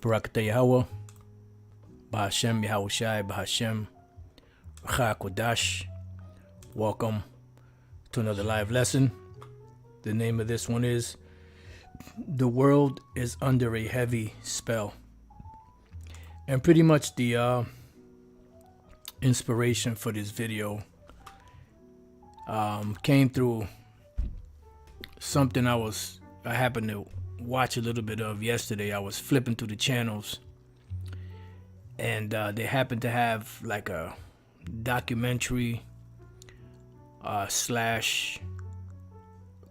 Barakatah Yahweh, Bahashem Yahushai, Bahashem Kodash. Welcome to another live lesson. The name of this one is The World is Under a Heavy Spell. And pretty much the inspiration for this video came through something I happened to watch a little bit of yesterday. I was flipping through the channels, and they happened to have like a documentary slash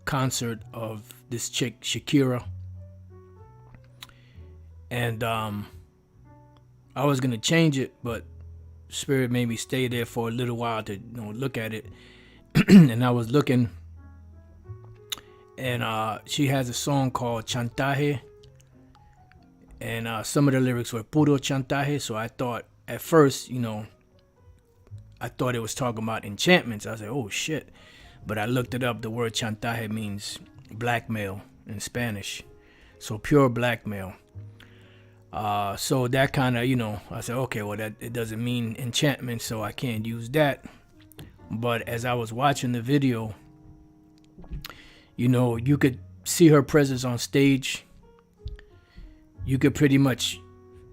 concert of this chick Shakira, and I was gonna change it, but Spirit made me stay there for a little while to look at it. And I was looking, and she has a song called Chantaje, and some of the lyrics were puro chantaje. So I thought at first, I thought it was talking about enchantments. I was like, oh shit. But I looked it up. The word chantaje means blackmail in Spanish, so pure blackmail. So that kind of, I said, okay, well, that it doesn't mean enchantment, so I can't use that. But as I was watching the video, you could see her presence on stage. You could pretty much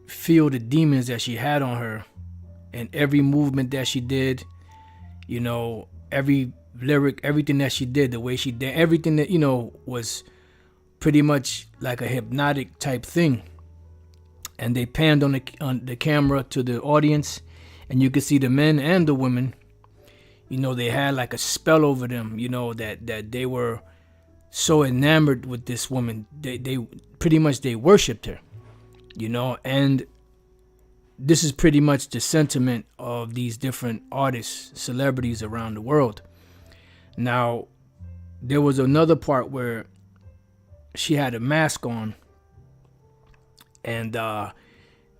feel the demons that she had on her, and every movement that she did, every lyric, everything that she did, the way she did, everything that, was pretty much like a hypnotic type thing. And they panned on the camera to the audience, and you could see the men and the women. They had like a spell over them, that they were so enamored with this woman. They pretty much, they worshipped her, and this is pretty much the sentiment of these different artists, celebrities around the world. Now, there was another part where she had a mask on, and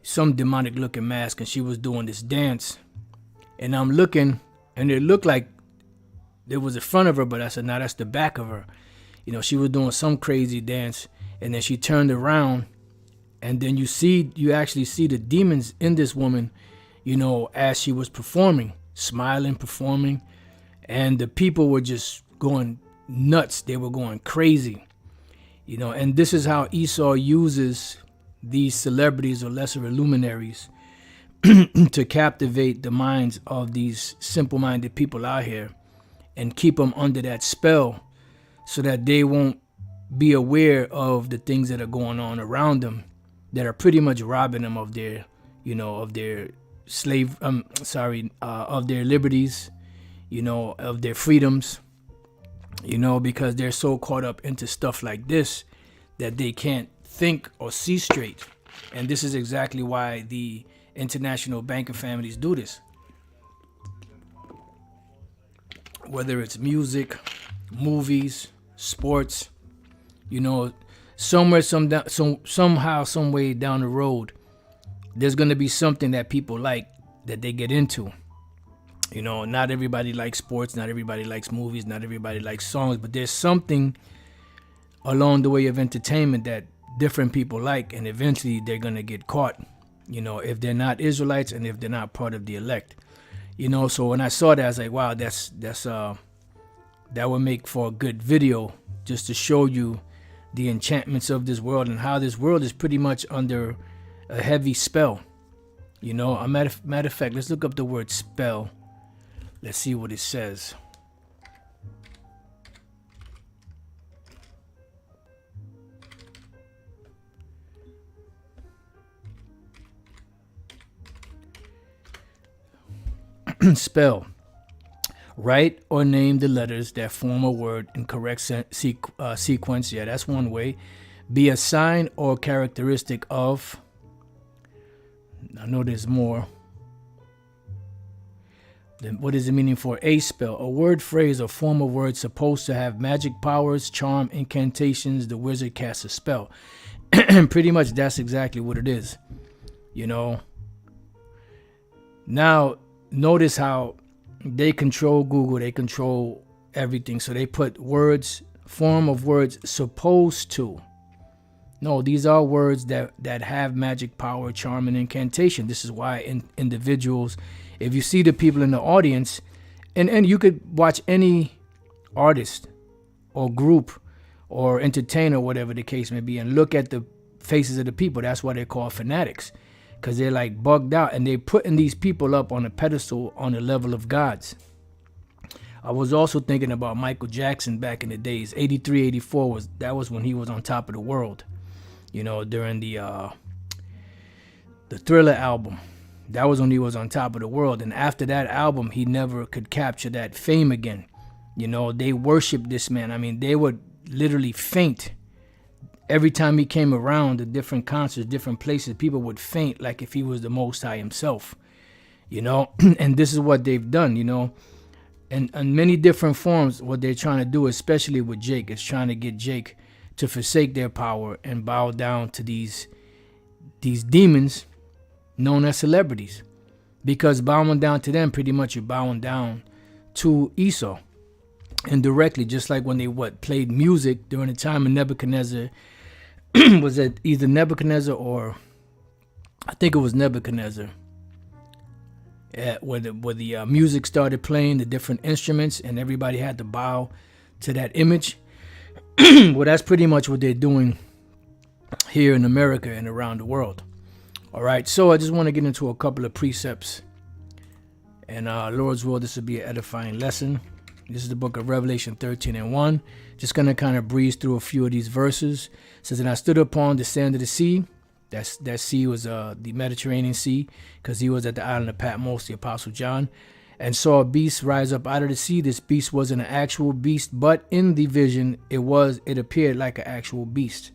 some demonic looking mask, and she was doing this dance, and I'm looking, and it looked like there was the front of her, but I said, nah, that's the back of her. She was doing some crazy dance, and then she turned around, and then you actually see the demons in this woman, as she was performing, smiling, performing, and the people were just going nuts. They were going crazy, and this is how Esau uses these celebrities or lesser luminaries to captivate the minds of these simple-minded people out here and keep them under that spell, so that they won't be aware of the things that are going on around them, that are pretty much robbing them of their, of their of their liberties, of their freedoms, because they're so caught up into stuff like this that they can't think or see straight. And this is exactly why the international banking families do this. Whether it's music, movies, sports, somehow, some way down the road, there's going to be something that people like, that they get into. Not everybody likes sports, not everybody likes movies, not everybody likes songs, but there's something along the way of entertainment that different people like, and eventually they're going to get caught, if they're not Israelites and if they're not part of the elect. So when I saw that, I was like, wow, that would make for a good video, just to show you the enchantments of this world and how this world is pretty much under a heavy spell. A matter of fact, let's look up the word spell. Let's see what it says. Spell. Write or name the letters that form a word in correct sequence. Yeah, that's one way. Be a sign or characteristic of. I know there's more. Then what is the meaning for a spell? A word, phrase, or form of word supposed to have magic powers, charm, incantations. The wizard casts a spell. Pretty much that's exactly what it is. Now, notice how they control Google, they control everything. So they put words, form of words, supposed to. No, these are words that have magic power, charm, and incantation. This is why individuals, if you see the people in the audience, and you could watch any artist or group or entertainer, whatever the case may be, and look at the faces of the people. That's why they're called fanatics, because they're like bugged out, and they're putting these people up on a pedestal on the level of gods. I was also thinking about Michael Jackson back in the days. 83, 84 was when he was on top of the world. During the Thriller album. That was when he was on top of the world. And after that album, he never could capture that fame again. They worshiped this man. I mean, they would literally faint. Every time he came around to different concerts, different places, people would faint like if he was the Most High himself. And this is what they've done, And in many different forms, what they're trying to do, especially with Jake, is trying to get Jake to forsake their power and bow down to these demons known as celebrities. Because bowing down to them, pretty much you're bowing down to Esau indirectly, just like when they played music during the time of Nebuchadnezzar. Was it either Nebuchadnezzar or I think it was Nebuchadnezzar, where the music started playing, the different instruments, and everybody had to bow to that image. Well, that's pretty much what they're doing here in America and around the world. All right, so I just want to get into a couple of precepts. And Lord's will, this will be an edifying lesson. This is the book of Revelation 13:1. Just going to kind of breeze through a few of these verses. It says, and I stood upon the sand of the sea. That sea was the Mediterranean Sea, because he was at the island of Patmos, the Apostle John, and saw a beast rise up out of the sea. This beast wasn't an actual beast, but in the vision, it appeared like an actual beast.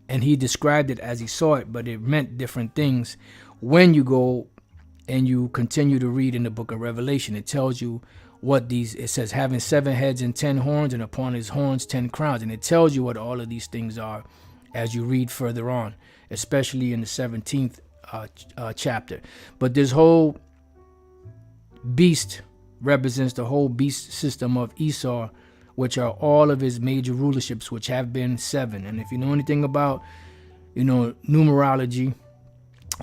And he described it as he saw it, but it meant different things. When you go and you continue to read in the book of Revelation, it tells you it says having 7 heads and 10 horns, and upon his horns 10 crowns. And it tells you what all of these things are as you read further on, especially in the 17th chapter. But this whole beast represents the whole beast system of Esau, which are all of his major rulerships, which have been 7. And if you know anything about, numerology,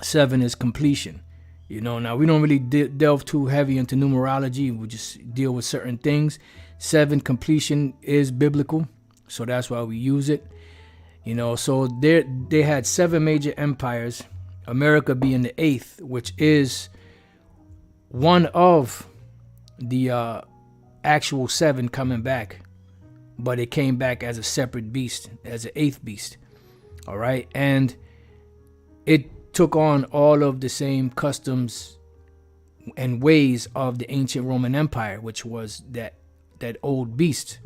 7 is completion. Now we don't really delve too heavy into numerology. We just deal with certain things. 7, completion, is biblical, so that's why we use it. So they had 7 major empires, America being the 8th, which is one of the actual 7 coming back, but it came back as a separate beast, as an 8th beast. All right, and it took on all of the same customs and ways of the ancient Roman Empire, which was that old beast.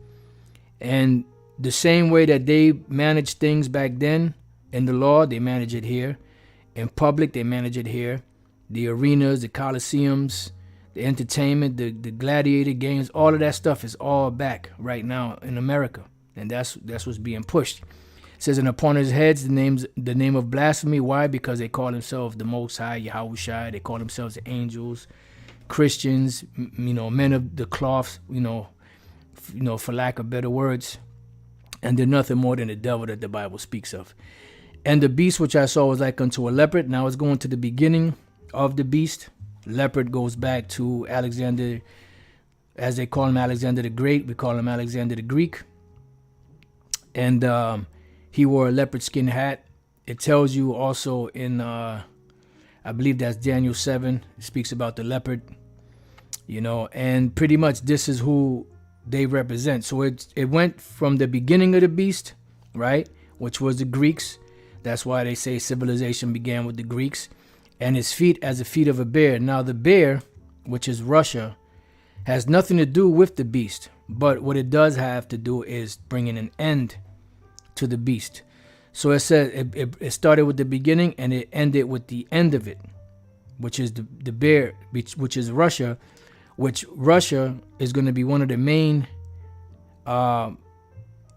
And the same way that they managed things back then in the law, they manage it here. In public, they manage it here. The arenas, the coliseums, the entertainment, the gladiator games, all of that stuff is all back right now in America. And that's what's being pushed. It says, and upon his heads the name of blasphemy. Why? Because they call themselves the Most High, Yahushua. They call themselves the angels, Christians, men of the cloth, for lack of better words. And they're nothing more than the devil that the Bible speaks of. And the beast which I saw was like unto a leopard. Now it's going to the beginning of the beast. Leopard goes back to Alexander, as they call him Alexander the Great. We call him Alexander the Greek. And he wore a leopard skin hat. It tells you also in, I believe that's Daniel 7. It speaks about the leopard, and pretty much this is who they represent. So it went from the beginning of the beast, right, which was the Greeks. That's why they say civilization began with the Greeks. And his feet as the feet of a bear. Now the bear, which is Russia, has nothing to do with the beast. But what it does have to do is bringing an end to the beast. So it said it started with the beginning and it ended with the end of it, which is the bear, which is Russia, which Russia is going to be one of the main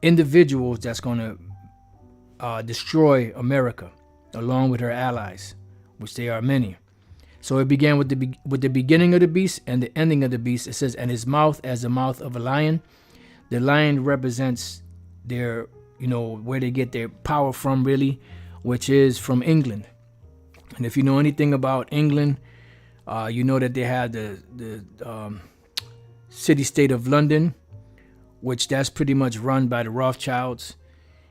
individuals that's going to destroy America, along with her allies, which they are many. So it began with the beginning of the beast and the ending of the beast. It says, and his mouth as the mouth of a lion. The lion represents their, where they get their power from, really, which is from England. And if you know anything about England, you know that they had the city-state of London, which that's pretty much run by the Rothschilds,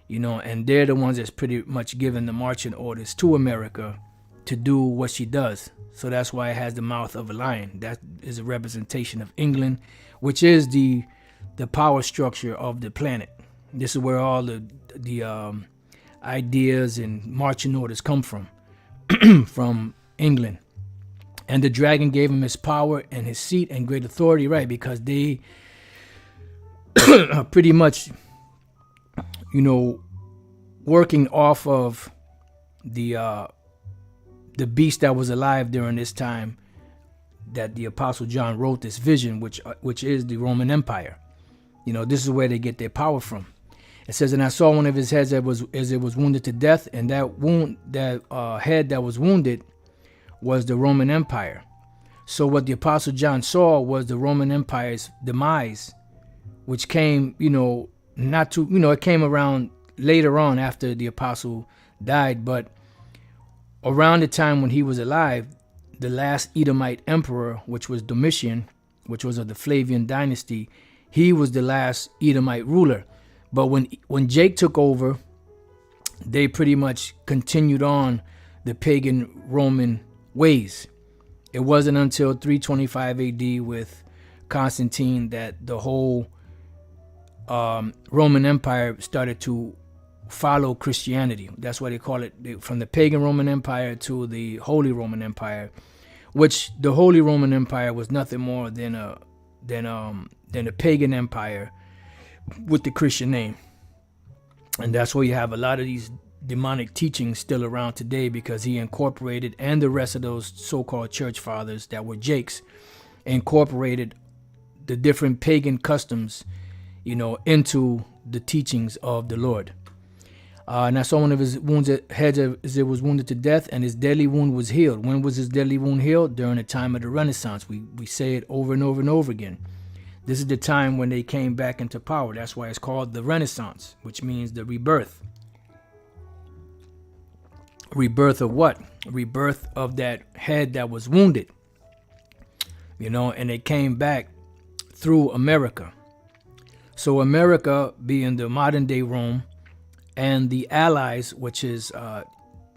and they're the ones that's pretty much giving the marching orders to America to do what she does. So that's why it has the mouth of a lion. That is a representation of England, which is the power structure of the planet. This is where all the ideas and marching orders come from, from England. And the dragon gave him his power and his seat and great authority, right? Because they are pretty much, working off of the beast that was alive during this time that the Apostle John wrote this vision, which is the Roman Empire. This is where they get their power from. It says, and I saw one of his heads as it was wounded to death, and that head that was wounded was the Roman Empire. So what the Apostle John saw was the Roman Empire's demise, which came, it came around later on after the Apostle died, but around the time when he was alive, the last Edomite emperor, which was Domitian, which was of the Flavian dynasty, he was the last Edomite ruler. But when Jake took over, they pretty much continued on the pagan Roman ways. It wasn't until 325 AD with Constantine that the whole Roman Empire started to follow Christianity. That's why they call it from the pagan Roman Empire to the Holy Roman Empire, which the Holy Roman Empire was nothing more than a pagan empire with the Christian name. And that's where you have a lot of these demonic teachings still around today, because he incorporated, and the rest of those so-called church fathers that were Jakes incorporated the different pagan customs, into the teachings of the Lord. And I saw one of his heads as it was wounded to death, and his deadly wound was healed. When was his deadly wound healed? During the time of the Renaissance. We say it over and over and over again. This is the time when they came back into power. That's why it's called the Renaissance, which means the rebirth. Rebirth of what? Rebirth of that head that was wounded. And it came back through America. So America being the modern day Rome, and the allies, which is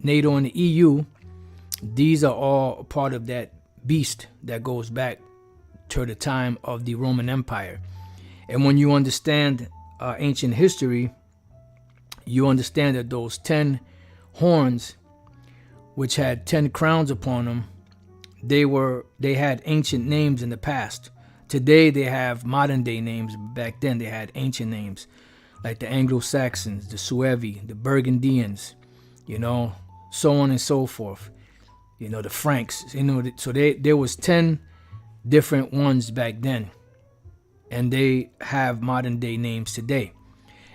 NATO and the EU, these are all part of that beast that goes back to the time of the Roman Empire. And when you understand ancient history, you understand that those 10 horns, which had 10 crowns upon them, they had ancient names in the past. Today they have modern day names. Back then they had ancient names, like the Anglo-Saxons, the Suevi, the Burgundians, so on and so forth. The Franks, so there was 10 different ones back then, and they have modern day names today.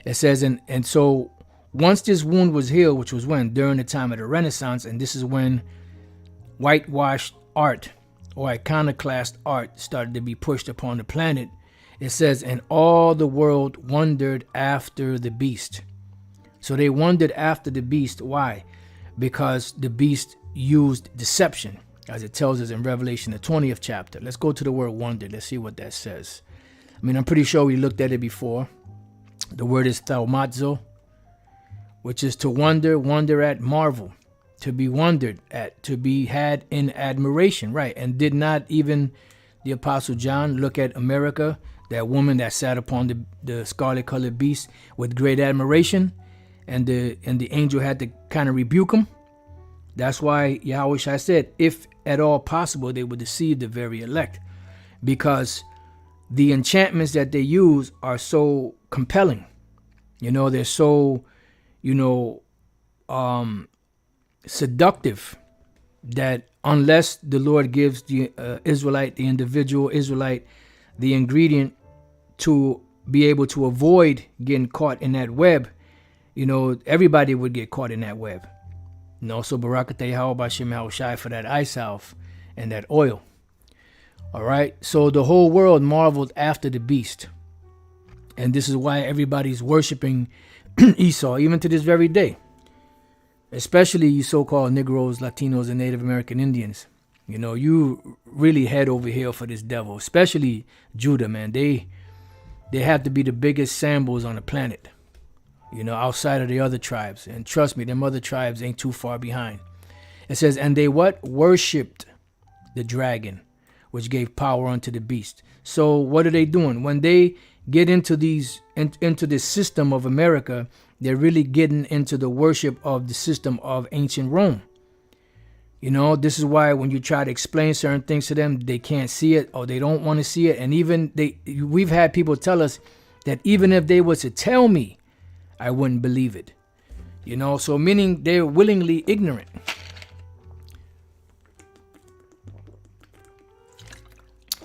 It says, and so once this wound was healed, which was when? During the time of the Renaissance, and this is when whitewashed art or iconoclast art started to be pushed upon the planet. It says, and all the world wondered after the beast. So they wondered after the beast. Why? Because the beast used deception, as it tells us in Revelation, the 20th chapter. Let's go to the word wonder. Let's see what that says. I'm pretty sure we looked at it before. The word is thaumazo, which is to wonder at, marvel, to be wondered at, to be had in admiration, right? And did not even the Apostle John look at America, that woman that sat upon the scarlet-colored beast, with great admiration, and the angel had to kind of rebuke him? That's why Yahweh said, if at all possible, they would deceive the very elect, because the enchantments that they use are so compelling. They're so, seductive, that unless the Lord gives the individual Israelite, the ingredient to be able to avoid getting caught in that web, everybody would get caught in that web. So Barakatah Yahweh B'Shem Yahushai for that eye salve and that oil. All right. So the whole world marveled after the beast. And this is why everybody's worshiping Esau, even to this very day. Especially you so-called Negroes, Latinos, and Native American Indians. You know, you really head over here for this devil, especially Judah, man. They have to be the biggest sambos on the planet, you know, outside of the other tribes. And trust me, them other tribes ain't too far behind. It says, and they what? Worshipped the dragon, which gave power unto the beast. So what are they doing? When they get into into this system of America, they're really getting into the worship of the system of ancient Rome. You know, this is why when you try to explain certain things to them, they can't see it or they don't want to see it. And even we've had people tell us that even if they were to tell me, I wouldn't believe it. You know, so meaning they're willingly ignorant.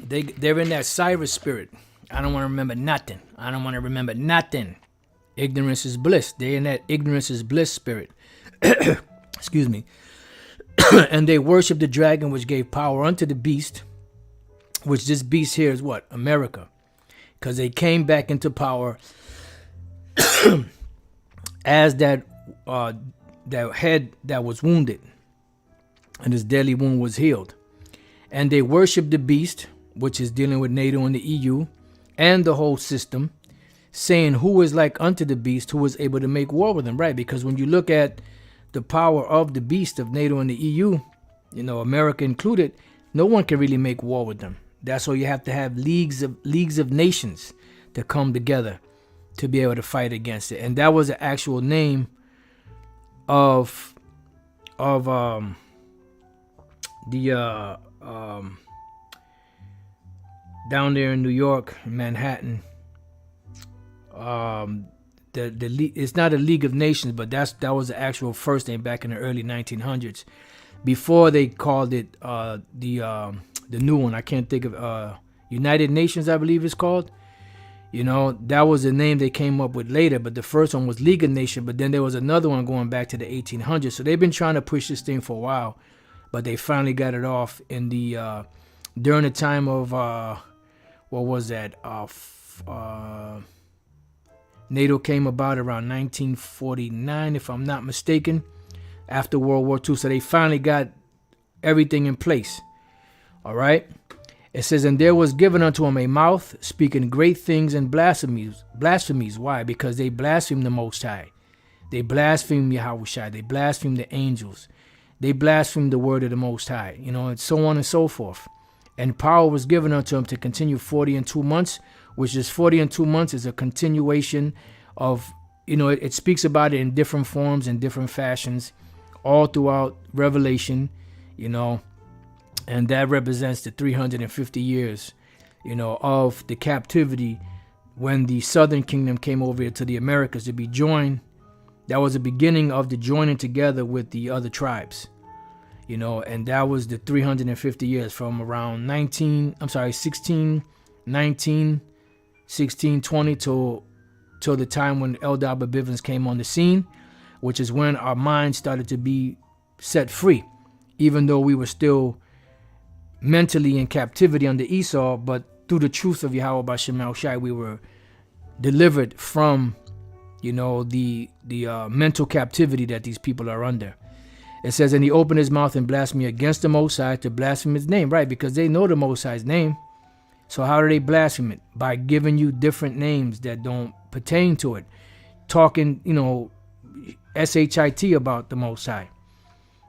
They're in that Cyrus spirit. I don't want to remember nothing. I don't want to remember nothing. Ignorance is bliss. They're in that ignorance is bliss spirit. Excuse me. And they worship the dragon, which gave power unto the beast, which this beast here is what? America. Because they came back into power as that head that was wounded, and his deadly wound was healed. And they worship the beast, which is dealing with NATO and the EU and the whole system, saying who is like unto the beast, who is able to make war with them, right? Because when you look at the power of the beast of NATO and the EU, you know, America included, no one can really make war with them. That's why you have to have leagues of nations to come together to be able to fight against it. And that was the actual name of down there in New York, Manhattan. It's not a League of Nations, but that was the actual first name back in the early 1900s. Before they called it the new one, I can't think of United Nations, I believe it's called. You know, that was the name they came up with later, but the first one was League of Nations. But then there was another one going back to the 1800s. So they've been trying to push this thing for a while, but they finally got it off in the during the time of what was that? NATO came about around 1949, if I'm not mistaken, after World War II. So they finally got everything in place. All right. It says, and there was given unto him a mouth speaking great things and blasphemies. Blasphemies. Why? Because they blaspheme the Most High. They blaspheme Yahushua. They blaspheme the angels. They blaspheme the word of the Most High. You know, and so on and so forth. And power was given unto him to continue 40 and 2 months, which is 40 and 2 months is a continuation of, you know, it speaks about it in different forms and different fashions all throughout Revelation, you know, and that represents the 350 years, you know, of the captivity when the Southern Kingdom came over here to the Americas to be joined. That was the beginning of the joining together with the other tribes. You know, and that was the 350 years from around 1620 till the time when Eldar Bivens came on the scene, which is when our minds started to be set free, even though we were still mentally in captivity under Esau, but through the truth of Yahweh Bashem Al Shai, we were delivered from, you know, the mental captivity that these people are under. It says, and he opened his mouth and blasphemed against the Most High to blaspheme his name, right? Because they know the Most High's name. So how do they blaspheme it? By giving you different names that don't pertain to it. Talking, you know, shit about the Most High.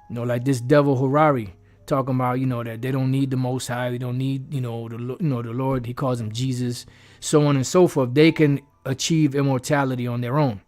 You know, like this devil Harari talking about, you know, that they don't need the Most High. We don't need, the Lord. He calls him Jesus, so on and so forth. They can achieve immortality on their own.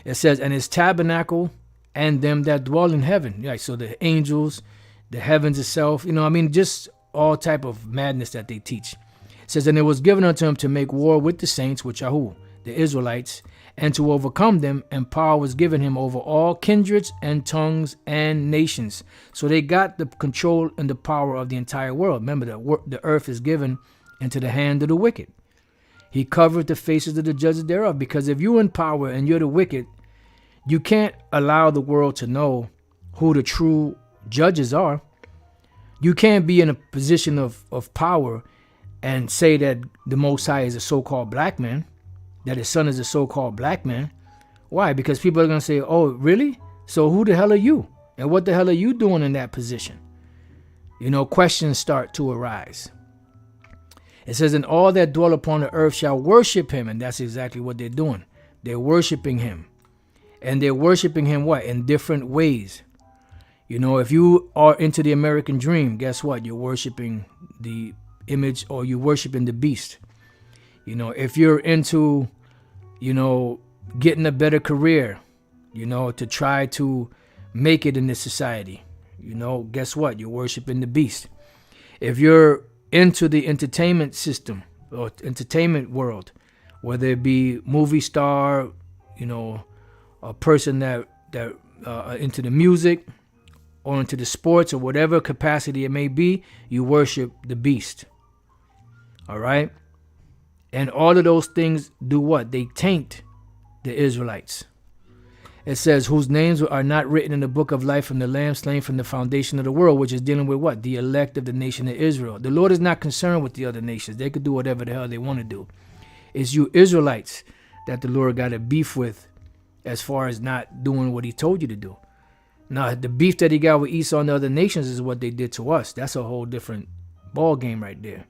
It says, and his tabernacle and them that dwell in heaven. Yeah, so the angels, the heavens itself, just all type of madness that they teach. It says, and it was given unto him to make war with the saints, which are who? The Israelites, and to overcome them, and power was given him over all kindreds and tongues and nations. So they got the control and the power of the entire world. Remember, the earth is given into the hand of the wicked. He covered the faces of the judges thereof, because if you're in power and you're the wicked, you can't allow the world to know who the true judges are. You can't be in a position of power and say that the Most High is a so-called black man, that his son is a so-called black man. Why? Because people are going to say, oh, really? So who the hell are you? And what the hell are you doing in that position? You know, questions start to arise. It says, and all that dwell upon the earth shall worship him. And that's exactly what they're doing. They're worshiping him. And they're worshiping him what? In different ways. You know, if you are into the American dream, guess what? You're worshiping the image, or you're worshiping the beast. You know, if you're into, you know, getting a better career, you know, to try to make it in this society, you know, guess what? You're worshiping the beast. If you're into the entertainment system or entertainment world, whether it be movie star, you know, a person that into the music or into the sports or whatever capacity it may be, you worship the beast. All right? And all of those things do what? They taint the Israelites. It says, whose names are not written in the book of life from the Lamb slain from the foundation of the world, which is dealing with what? The elect of the nation of Israel. The Lord is not concerned with the other nations. They could do whatever the hell they want to do. It's you Israelites that the Lord got a beef with as far as not doing what he told you to do. Now, the beef that he got with Esau and the other nations is what they did to us. That's a whole different ball game right there.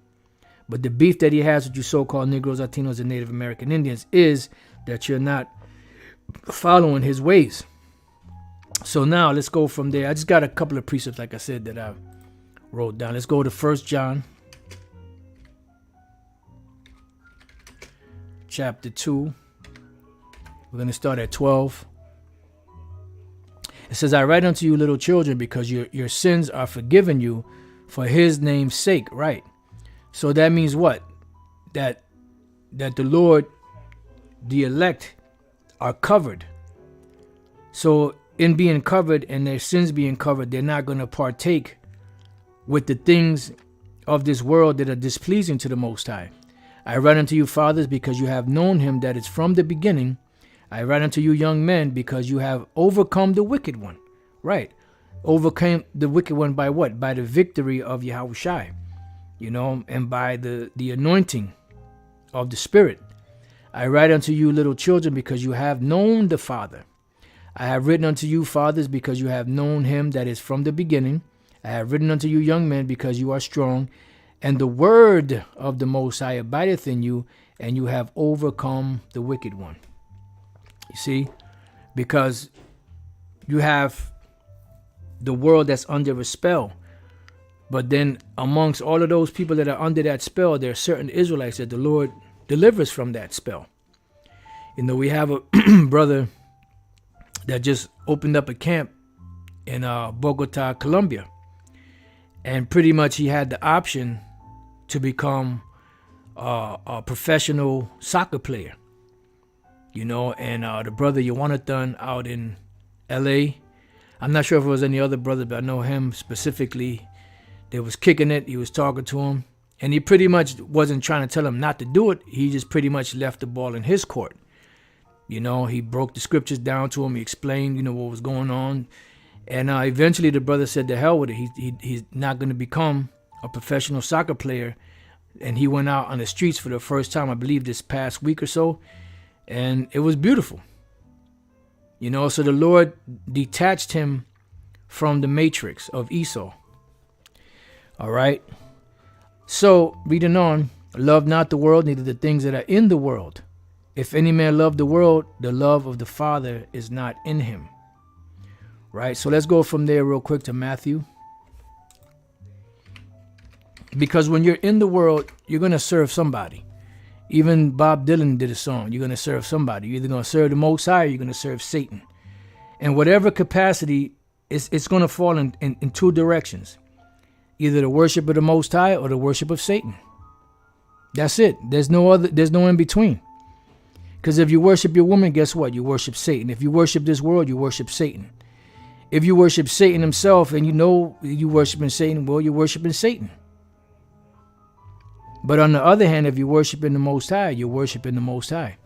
But the beef that he has with you so-called Negroes, Latinos, and Native American Indians is that you're not following his ways. So now let's go from there. I just got a couple of precepts, like I said, that I wrote down. Let's go to 1 John chapter 2. We're going to start at 12. It says, I write unto you, little children, because your sins are forgiven you for his name's sake. Right. So that means what? That the Lord, the elect, are covered. So in being covered and their sins being covered, they're not going to partake with the things of this world that are displeasing to the Most High. I write unto you, fathers, because you have known him that is from the beginning. I write unto you, young men, because you have overcome the wicked one. Right. Overcame the wicked one by what? By the victory of Yahushai, you know, and by the anointing of the Spirit. I write unto you, little children, because you have known the Father. I have written unto you, fathers, because you have known him that is from the beginning. I have written unto you, young men, because you are strong, and the word of the Most High abideth in you, and you have overcome the wicked one. You see, because you have the world that's under a spell. But then amongst all of those people that are under that spell, there are certain Israelites that the Lord delivers from that spell. You know, we have a brother that just opened up a camp in Bogota, Colombia. And pretty much he had the option to become a professional soccer player. You know, and the brother Yawanathan out in LA, I'm not sure if it was any other brother, but I know him specifically. They was kicking it. He was talking to him. And he pretty much wasn't trying to tell him not to do it. He just pretty much left the ball in his court. You know, he broke the scriptures down to him. He explained, you know, what was going on. And eventually the brother said to hell with it. He's not going to become a professional soccer player. And he went out on the streets for the first time, I believe, this past week or so. And it was beautiful. You know, so the Lord detached him from the matrix of Esau. All right. So, reading on, love not the world, neither the things that are in the world. If any man love the world, the love of the Father is not in him. Right? So let's go from there real quick to Matthew. Because when you're in the world, you're going to serve somebody. Even Bob Dylan did a song. You're going to serve somebody. You're either going to serve the Most High or you're going to serve Satan. And whatever capacity, it's going to fall in two directions. Either the worship of the Most High or the worship of Satan. That's it. There's no in between. Because if you worship your woman, guess what? You worship Satan. If you worship this world, you worship Satan. If you worship Satan himself and you know you worshiping Satan, well, you're worshiping Satan. But on the other hand, if you're worshiping the Most High, you're worshiping the Most High.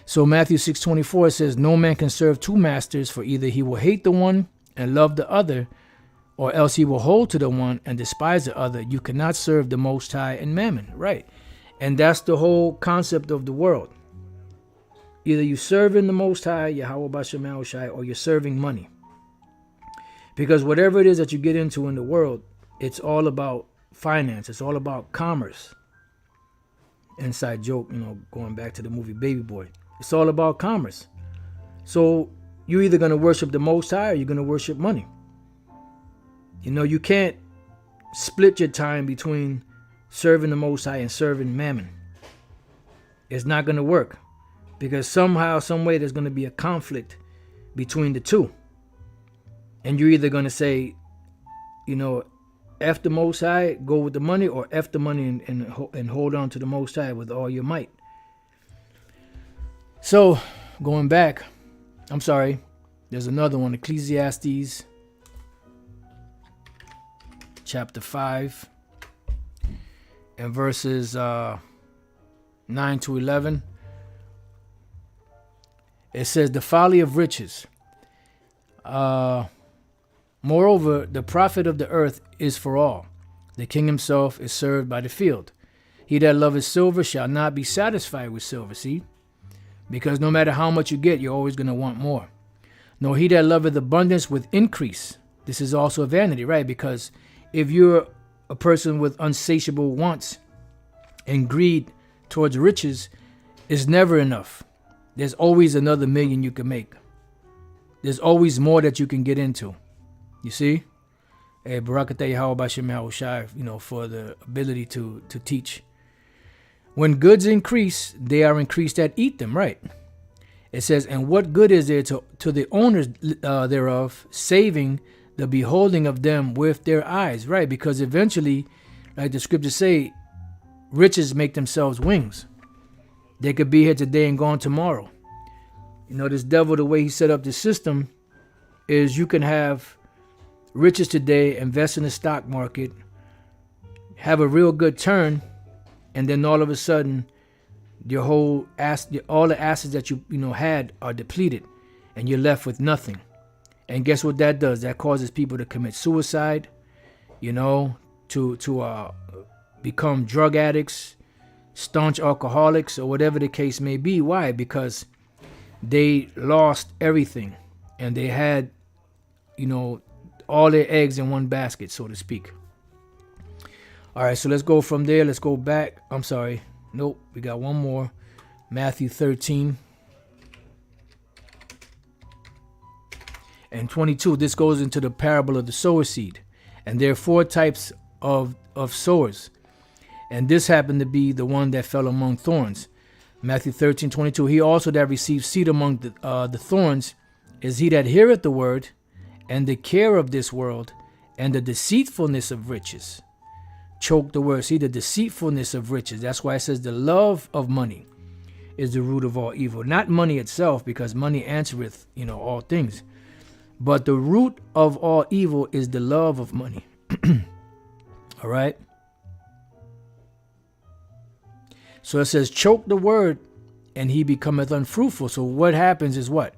So Matthew 6:24 says, no man can serve two masters, for either he will hate the one and love the other, or else he will hold to the one and despise the other. You cannot serve the Most High and Mammon, right? And that's the whole concept of the world. Either you serving the Most High, Yahweh Bashem Yahushai, or you're serving money. Because whatever it is that you get into in the world, it's all about finance. It's all about commerce. Inside joke, going back to the movie Baby Boy. It's all about commerce. So you're either going to worship the Most High or you're going to worship money. You can't split your time between serving the Most High and serving Mammon. It's not going to work. Because somehow, some way, there's going to be a conflict between the two. And you're either going to say, F the Most High, go with the money, or F the money and hold on to the Most High with all your might. So, going back, there's another one, Ecclesiastes chapter 5 and verses 9 to 11. It says, the folly of riches. Moreover, the profit of the earth is for all. The king himself is served by the field. He that loveth silver shall not be satisfied with silver. See? Because no matter how much you get, you're always going to want more. Nor he that loveth abundance with increase. This is also vanity, right? Because if you're a person with unsatiable wants and greed towards riches, it's never enough. There's always another million you can make. There's always more that you can get into. You see? Hey, Barakatah Yahweh Bashem Yahushai, for the ability to teach. When goods increase, they are increased that eat them, right? It says, and what good is there to the owners thereof, saving the beholding of them with their eyes, right? Because eventually, like the scriptures say, riches make themselves wings. They could be here today and gone tomorrow. This devil, the way he set up the system is you can have riches today, invest in the stock market, have a real good turn, and then all of a sudden, your whole all the assets that you had are depleted, and you're left with nothing. And guess what that does? That causes people to commit suicide, to become drug addicts, staunch alcoholics, or whatever the case may be. Why? Because they lost everything, and they had, all their eggs in one basket, so to speak. All right, so let's go from there. Let's go back. I'm sorry. Nope, we got one more. Matthew 13 and 22. This goes into the parable of the sower seed. And there are 4 types of sowers. And this happened to be the one that fell among thorns. Matthew 13:22. He also that received seed among the thorns is he that heareth the word, and the care of this world, and the deceitfulness of riches. Choke the word. See, the deceitfulness of riches. That's why it says the love of money is the root of all evil. Not money itself, because money answereth, all things. But the root of all evil is the love of money. All right. So it says, choke the word, and he becometh unfruitful. So what happens is what?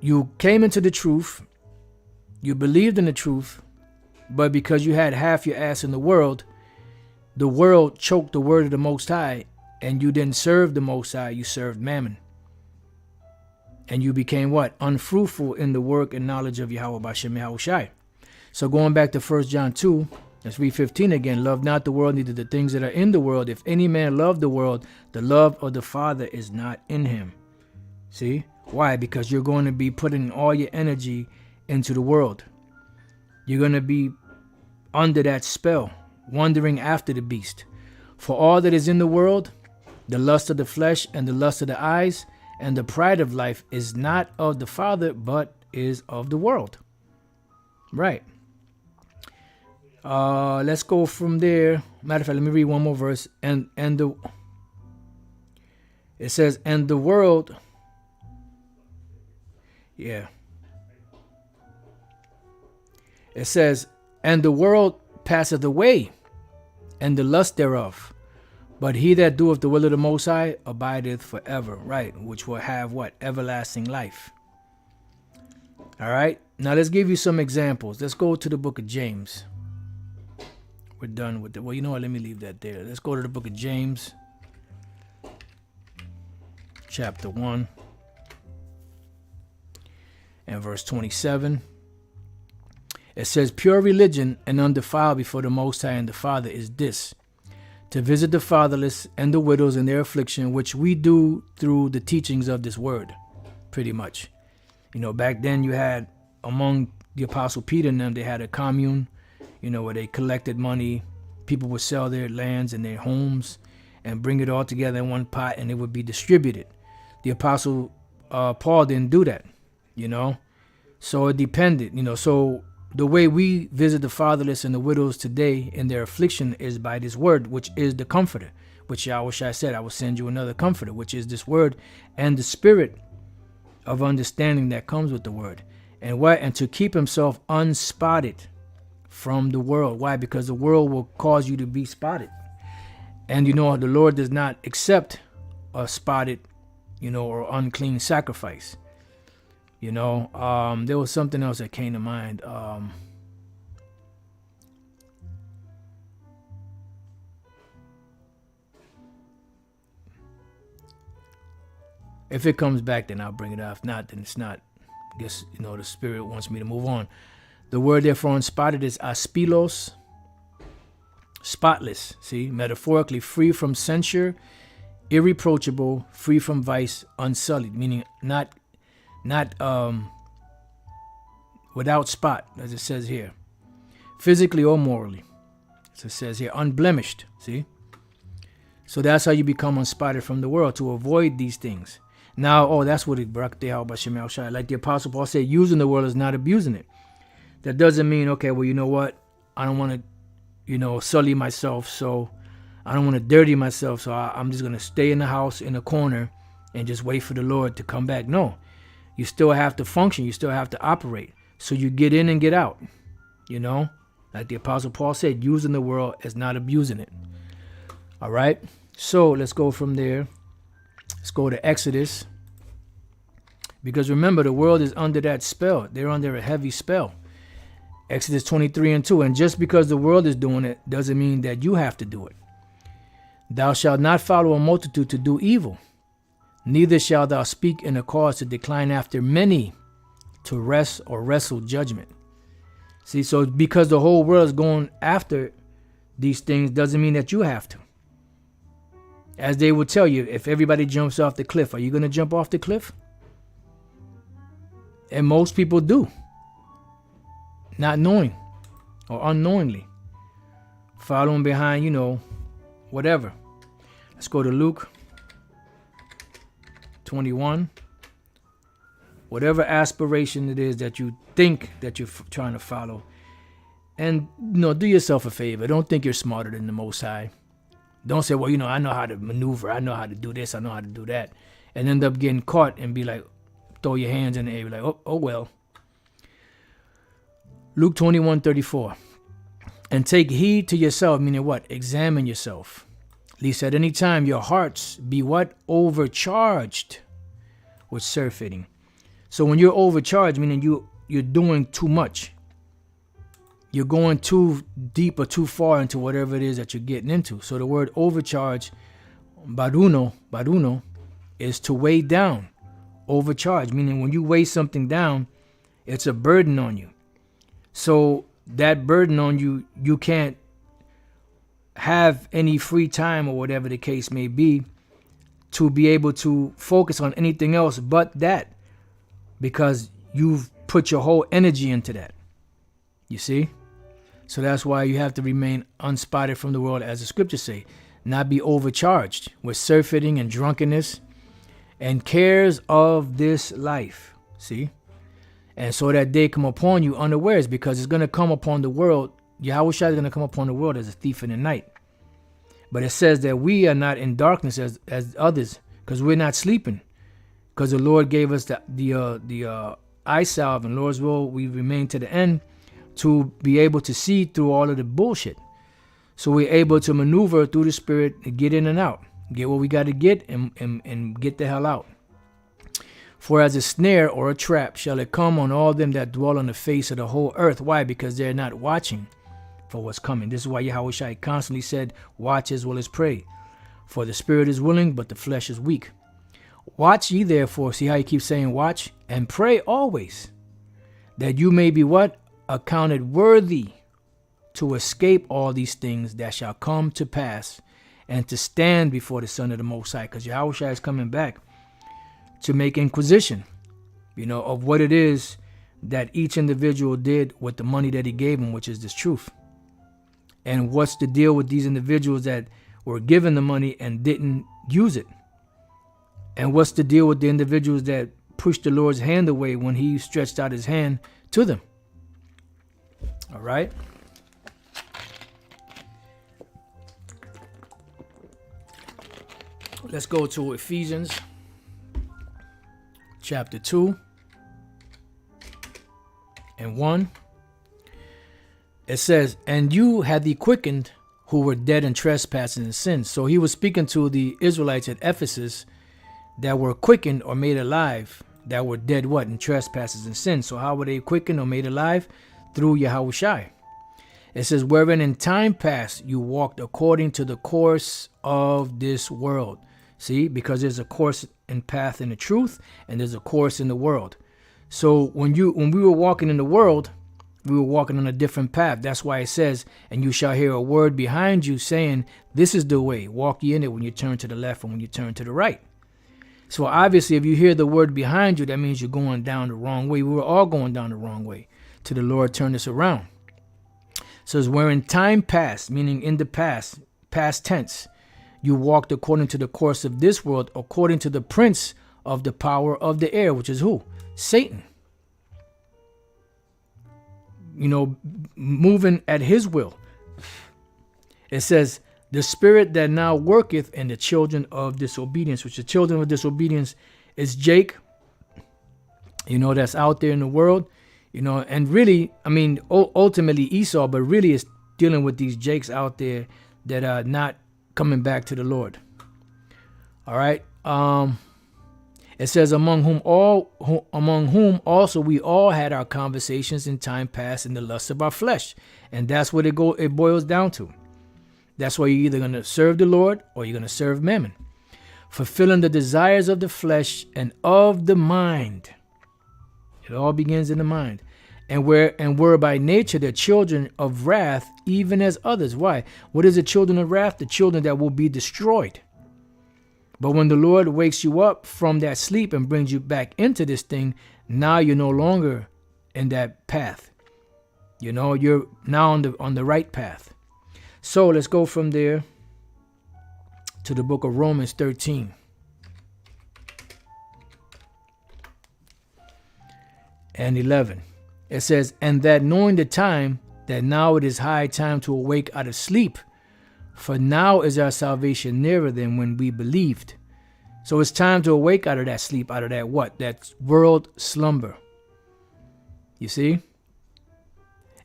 You came into the truth, you believed in the truth, but because you had half your ass in the world choked the word of the Most High, and you didn't serve the Most High, you served Mammon. And you became what? Unfruitful in the work and knowledge of Yahweh Bashem Yahushai. So going back to 1 John 2, let's read 15 again. Love not the world, neither the things that are in the world. If any man love the world, the love of the Father is not in him. See? Why? Because you're going to be putting all your energy into the world. You're going to be under that spell, wandering after the beast. For all that is in the world, the lust of the flesh and the lust of the eyes and the pride of life is not of the Father, but is of the world. Right. Let's go from there. Matter of fact, let me read one more verse. It says, and the world. Yeah. It says, and the world passeth away, and the lust thereof. But he that doeth the will of the Most High abideth forever. Right. Which will have what? Everlasting life. All right. Now let's give you some examples. Let's go to the book of James. We're done with it. Well, you know what? Let me leave that there. Let's go to the book of James, chapter 1, and verse 27. It says, pure religion and undefiled before the Most High and the Father is this, to visit the fatherless and the widows in their affliction, which we do through the teachings of this word, pretty much. You know, back then you had, among the Apostle Peter and them, they had a commune, you know, where they collected money. People would sell their lands and their homes and bring it all together in one pot, and it would be distributed. The Apostle Paul didn't do that, you know. So it depended, you know. So the way we visit the fatherless and the widows today in their affliction is by this word, which is the comforter, which I wish I said, I will send you another comforter, which is this word and the spirit of understanding that comes with the word. And what? And to keep himself unspotted from the world. Why? Because the world will cause you to be spotted. And you know, the Lord does not accept a spotted, you know, or unclean sacrifice. You know, there was something else that came to mind. If it comes back, then I'll bring it up. If not, then it's not. I guess, you know, the Spirit wants me to move on. The word therefore unspotted is aspilos, spotless. See, metaphorically free from censure, irreproachable, free from vice, unsullied, meaning not without spot, as it says here, physically or morally. So it says here, unblemished. See, so that's how you become unspotted from the world, to avoid these things. Now, that's what it brought there about Shemal Shai. Like the Apostle Paul said, using the world is not abusing it. That doesn't mean, okay, well, you know what? I don't want to, you know, sully myself. So I don't want to dirty myself. So I'm just going to stay in the house in a corner and just wait for the Lord to come back. No, you still have to function. You still have to operate. So you get in and get out, you know, like the Apostle Paul said, using the world is not abusing it. All right. So let's go from there. Let's go to Exodus. Because remember, the world is under that spell. They're under a heavy spell. Exodus 23:2. And just because the world is doing it doesn't mean that you have to do it. Thou shalt not follow a multitude to do evil. Neither shalt thou speak in a cause to decline after many, to wrest or wrestle judgment. See, so because the whole world is going after these things doesn't mean that you have to. As they would tell you, if everybody jumps off the cliff, are you going to jump off the cliff? And most people do. Not knowing or unknowingly. Following behind, you know, whatever. Let's go to Luke 21. Whatever aspiration it is that you think that you're trying to follow. And, you know, do yourself a favor. Don't think you're smarter than the Most High. Don't say, well, you know, I know how to maneuver. I know how to do this. I know how to do that. And end up getting caught and be like, throw your hands in the air. Like, oh well. Luke 21:34. And take heed to yourself, meaning what? Examine yourself. Lest at any time your hearts be what? Overcharged with surfeiting. So when you're overcharged, meaning you're doing too much. You're going too deep or too far into whatever it is that you're getting into. So the word overcharge, baruno, is to weigh down. Overcharge, meaning when you weigh something down, it's a burden on you. So that burden on you, you can't have any free time or whatever the case may be to be able to focus on anything else but that, because you've put your whole energy into that. You see? So that's why you have to remain unspotted from the world, as the scriptures say, not be overcharged with surfeiting and drunkenness and cares of this life. See? And so that day come upon you unawares, because it's going to come upon the world. Yahweh Shai is going to come upon the world as a thief in the night. But it says that we are not in darkness as others, because we're not sleeping. Because the Lord gave us the eye salve, and Lord's will, we remain to the end to be able to see through all of the bullshit. So we're able to maneuver through the Spirit and get in and out. Get what we got to get and get the hell out. For as a snare or a trap shall it come on all them that dwell on the face of the whole earth. Why? Because they're not watching for what's coming. This is why Yahweh constantly said, watch as well as pray. For the spirit is willing, but the flesh is weak. Watch ye therefore, see how he keeps saying watch, and pray always, that you may be what? Accounted worthy to escape all these things that shall come to pass, and to stand before the Son of the Most High. Because Yahweh is coming back to make inquisition, of what it is that each individual did with the money that he gave him, which is this truth. And what's the deal with these individuals that were given the money and didn't use it? And what's the deal with the individuals that pushed the Lord's hand away when he stretched out his hand to them? All right. Let's go to Ephesians chapter 2 and 1. It says, and you had thee quickened who were dead in trespasses and sins. So he was speaking to the Israelites at Ephesus that were quickened or made alive, that were dead what? In trespasses and sins. So how were they quickened or made alive? Through Yahweh Shai. It says, wherein in time past you walked according to the course of this world. See, because there's a course and path in the truth, and there's a course in the world. So when we were walking in the world, we were walking on a different path. That's why it says, and you shall hear a word behind you saying, this is the way, walk ye in it when you turn to the left and when you turn to the right. So obviously, if you hear the word behind you, that means you're going down the wrong way. We were all going down the wrong way till the Lord turned us around. So it's where in time past, meaning in the past tense, you walked according to the course of this world, according to the prince of the power of the air, which is who? Satan. Moving at his will. It says, the spirit that now worketh in the children of disobedience, which the children of disobedience is Jake, that's out there in the world, and really, ultimately Esau, but really it's dealing with these Jakes out there that are not coming back to the Lord. All right. It says, among whom also we all had our conversations in time past in the lust of our flesh. And that's what it boils down to. That's why you're either going to serve the Lord or you're going to serve Mammon. Fulfilling the desires of the flesh and of the mind. It all begins in the mind. And were by nature the children of wrath, even as others. Why? What is the children of wrath? The children that will be destroyed. But when the Lord wakes you up from that sleep and brings you back into this thing, now you're no longer in that path. You're now on the right path. So let's go from there to the book of Romans 13. And 11. It says, and that knowing the time, that now it is high time to awake out of sleep, for now is our salvation nearer than when we believed. So it's time to awake out of that sleep, out of that what? That world slumber. You see?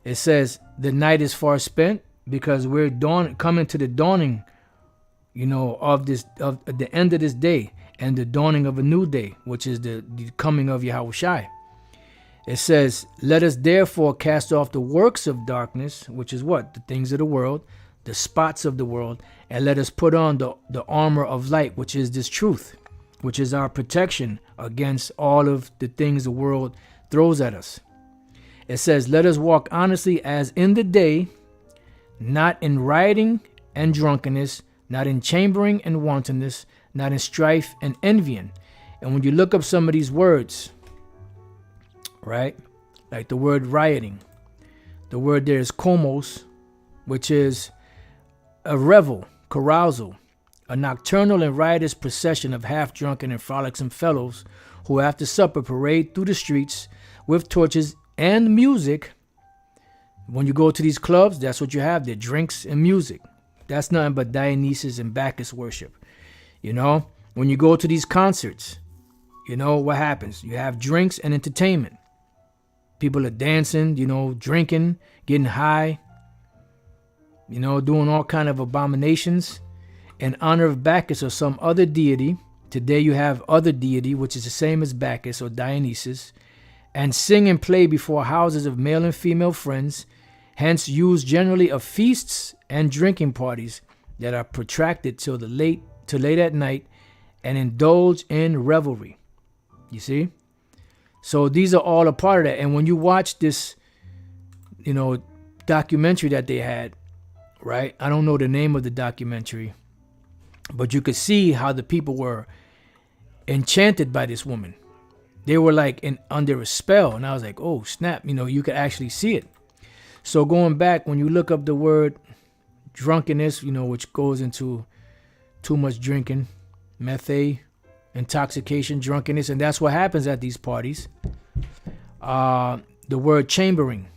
It says, the night is far spent, because we're coming to the dawning, of the end of this day, and the dawning of a new day, which is the coming of Yahweh Shai. It says, let us therefore cast off the works of darkness, which is what? The things of the world, the spots of the world, and let us put on the armor of light, which is this truth, which is our protection against all of the things the world throws at us. It says, let us walk honestly as in the day, not in rioting and drunkenness, not in chambering and wantonness, not in strife and envying. And when you look up some of these words, right, like the word rioting, the word there is komos, which is a revel, carousal, a nocturnal and riotous procession of half-drunken and frolicsome fellows who after supper parade through the streets with torches and music. When you go to these clubs, that's what you have there, drinks and music. That's nothing but Dionysus and Bacchus worship. When you go to these concerts, what happens? You have drinks and entertainment. People are dancing, drinking, getting high, doing all kind of abominations in honor of Bacchus or some other deity Today you have other deity, which is the same as Bacchus or Dionysus, and sing and play before houses of male and female friends, hence used generally of feasts and drinking parties that are protracted till late at night, and indulge in revelry. You see? So these are all a part of that. And when you watch this, documentary that they had, right? I don't know the name of the documentary, but you could see how the people were enchanted by this woman. They were like under a spell. And I was like, oh, snap. You could actually see it. So going back, when you look up the word drunkenness, which goes into too much drinking, methe, intoxication, drunkenness, and that's what happens at these parties. The word chambering,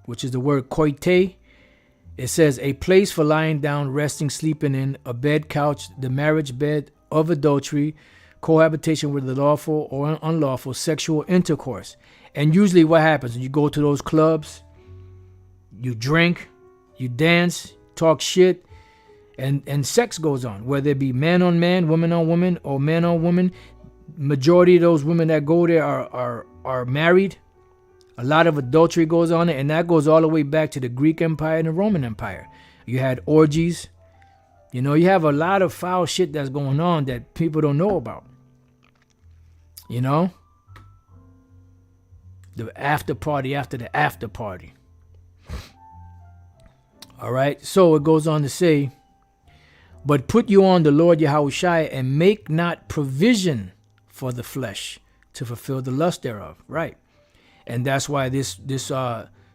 which is the word koite, it says a place for lying down, resting, sleeping in, a bed, couch, the marriage bed of adultery, cohabitation with the lawful or unlawful sexual intercourse. And usually what happens when you go to those clubs, you drink, you dance, talk shit, and sex goes on, whether it be man on man, woman on woman, or man on woman. Majority of those women that go there are married. A lot of adultery goes on, and that goes all the way back to the Greek Empire and the Roman Empire. You had orgies. You have a lot of foul shit that's going on that people don't know about. The after party after the after party. All right. So it goes on to say, but put you on the Lord Yahushua and make not provision for the flesh to fulfill the lust thereof. Right. And that's why this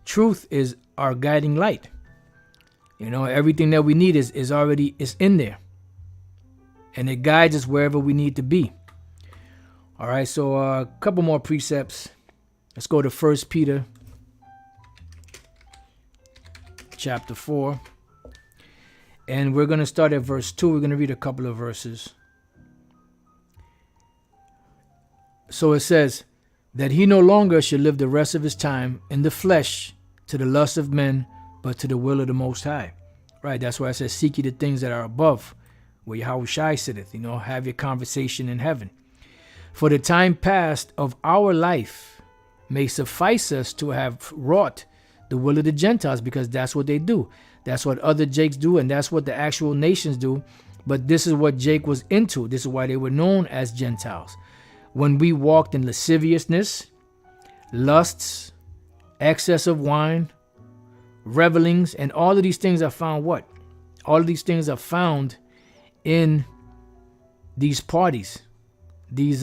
truth is our guiding light. Everything that we need is in there. And it guides us wherever we need to be. All right, so a couple more precepts. Let's go to 1 Peter chapter 4. And we're going to start at verse 2. We're going to read a couple of verses. So it says, that he no longer should live the rest of his time in the flesh to the lust of men, but to the will of the Most High. Right, that's why it says, seek ye the things that are above, where Yahushua sitteth, have your conversation in heaven. For the time past of our life may suffice us to have wrought the will of the Gentiles, because that's what they do. That's what other Jakes do, and that's what the actual nations do. But this is what Jake was into. This is why they were known as Gentiles. When we walked in lasciviousness, lusts, excess of wine, revelings, and all of these things are found what? All of these things are found in these parties, these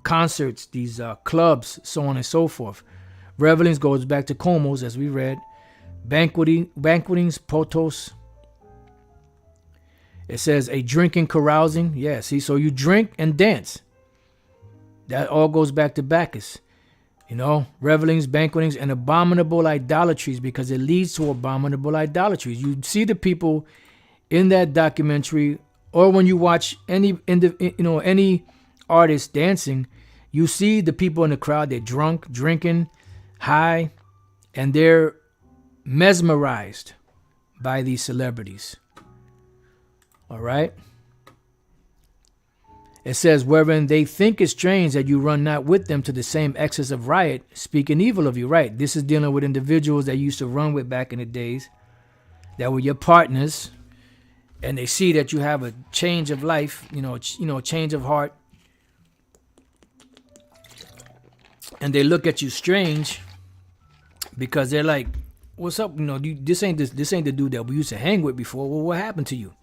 concerts, these clubs, so on and so forth. Revelings goes back to Comos, as we read. Banquetings, potos. It says a drinking, carousing. Yeah, see, so you drink and dance. That all goes back to Bacchus. Revelings, banquetings, and abominable idolatries, because it leads to abominable idolatries. You see the people in that documentary, or when you watch any artist dancing, you see the people in the crowd. They're drunk, drinking, high, and they're mesmerized by these celebrities. All right. It says, wherein they think it strange that you run not with them to the same excess of riot, speaking evil of you. Right. This is dealing with individuals that you used to run with back in the days, that were your partners, and they see that you have a change of life, change of heart, and they look at you strange because they're like, "What's up? This ain't the dude that we used to hang with before. Well, what happened to you?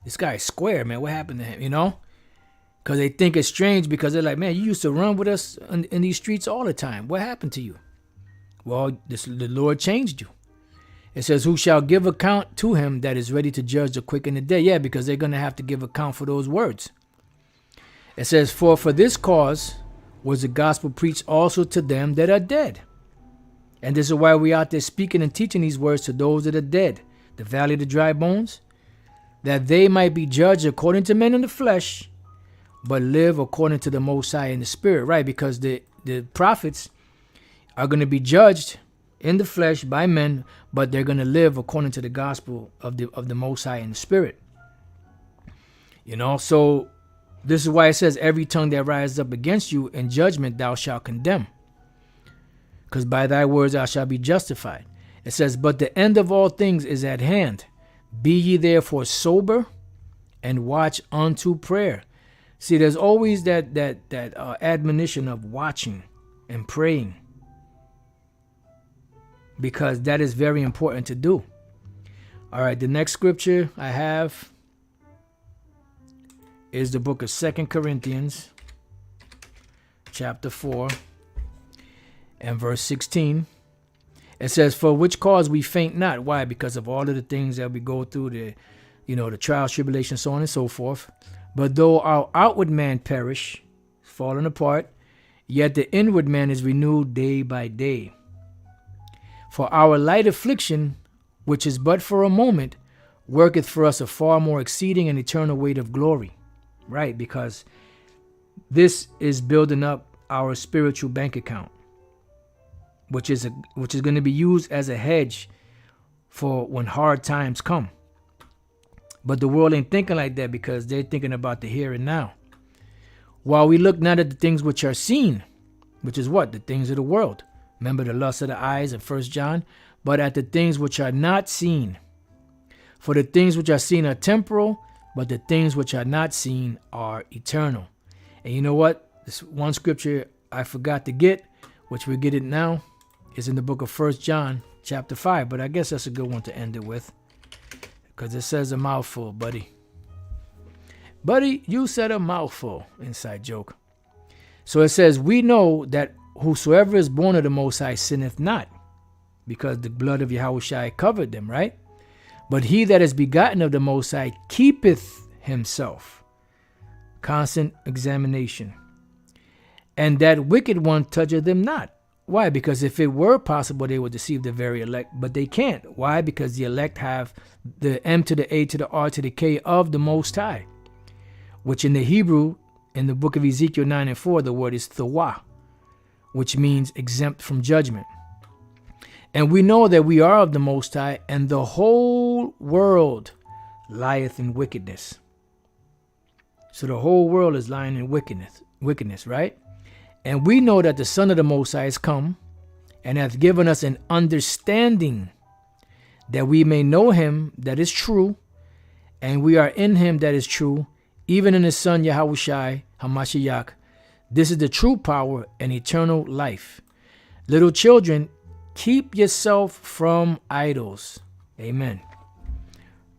This guy is square, man. What happened to him? Because they think it's strange, because they're like, man, you used to run with us in these streets all the time. What happened to you? Well, the Lord changed you. It says, who shall give account to him that is ready to judge the quick and the dead? Yeah, because they're going to have to give account for those words. It says, for this cause was the gospel preached also to them that are dead. And this is why we out there speaking and teaching these words to those that are dead, the valley of the dry bones, that they might be judged according to men in the flesh, but live according to the Most High in the spirit. Right, because the prophets are going to be judged in the flesh by men, but they're going to live according to the gospel of the Most High in the Spirit. So this is why it says, every tongue that rises up against you in judgment thou shalt condemn, because by thy words thou shalt be justified. It says, but the end of all things is at hand. Be ye therefore sober and watch unto prayer. See, there's always that admonition of watching and praying, because that is very important to do. All right, the next scripture I have is the book of 2 Corinthians, chapter 4, and verse 16. It says, for which cause we faint not. Why? Because of all of the things that we go through, the trials, tribulations, so on and so forth. But though our outward man perish, falling apart, yet the inward man is renewed day by day. For our light affliction, which is but for a moment, worketh for us a far more exceeding and eternal weight of glory. Right? Because this is building up our spiritual bank account, which is going to be used as a hedge for when hard times come. But the world ain't thinking like that, because they're thinking about the here and now. While we look not at the things which are seen, which is what? The things of the world. Remember the lust of the eyes in 1 John? But at the things which are not seen. For the things which are seen are temporal, but the things which are not seen are eternal. And you know what? This one scripture I forgot to get, which we get it now, is in the book of 1 John chapter 5. But I guess that's a good one to end it with, because it says a mouthful, buddy. Buddy, you said a mouthful. Inside joke. So it says, we know that whosoever is born of the Most High sinneth not, because the blood of Yahushua covered them, right? But he that is begotten of the Most High keepeth himself. Constant examination. And that wicked one toucheth them not. Why? Because if it were possible, they would deceive the very elect, but they can't. Why? Because the elect have the M to the A to the R to the K of the Most High, which in the Hebrew, in the book of Ezekiel 9 and 4, the word is thawah, which means exempt from judgment. And we know that we are of the Most High, and the whole world lieth in wickedness. So the whole world is lying in wickedness, right? And we know that the Son of the Most High is come and hath given us an understanding, that we may know him that is true, and we are in him that is true, even in his Son Yahushua HaMashiach. This is the true power and eternal life. Little children, keep yourself from idols. Amen.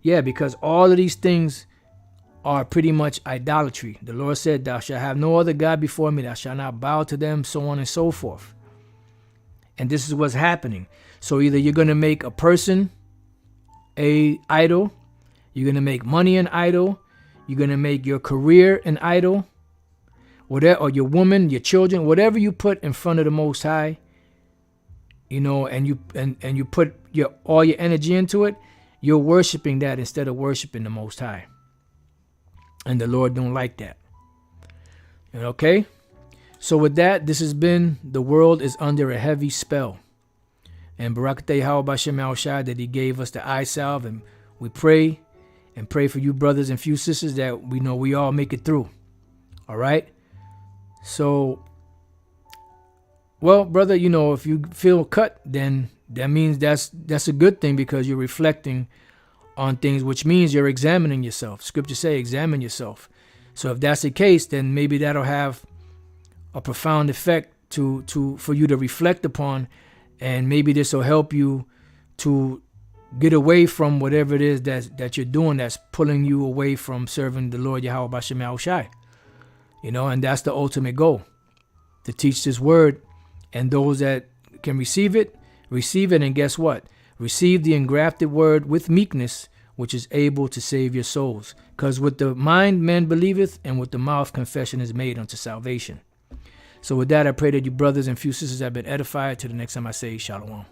Yeah, because all of these things are pretty much idolatry. The Lord said, thou shalt have no other God before me, thou shalt not bow to them, so on and so forth. And this is what's happening. So either you're going to make a person a idol, you're going to make money an idol, you're going to make your career an idol, whatever, or your woman, your children, whatever you put in front of the Most High, and you put all your energy into it, you're worshiping that instead of worshiping the Most High. And the Lord don't like that. Okay? So with that, this has been The World is Under a Heavy Spell. And Barak Yahweh Bashem Al-Shai, that he gave us the eye salve. And we pray for you brothers and few sisters that we know we all make it through. All right? So, well, brother, if you feel cut, then that means that's a good thing, because you're reflecting on things, which means you're examining yourself. Scripture say, examine yourself. So if that's the case, then maybe that'll have a profound effect for you to reflect upon, and maybe this will help you to get away from whatever it is that you're doing that's pulling you away from serving the Lord Yahweh Bashem Al-Shai. And that's the ultimate goal, to teach this word, and those that can receive it, and guess what? Receive the engrafted word with meekness, which is able to save your souls. Because with the mind man believeth, and with the mouth confession is made unto salvation. So with that, I pray that you brothers and few sisters have been edified. Till the next time I say, Shalom.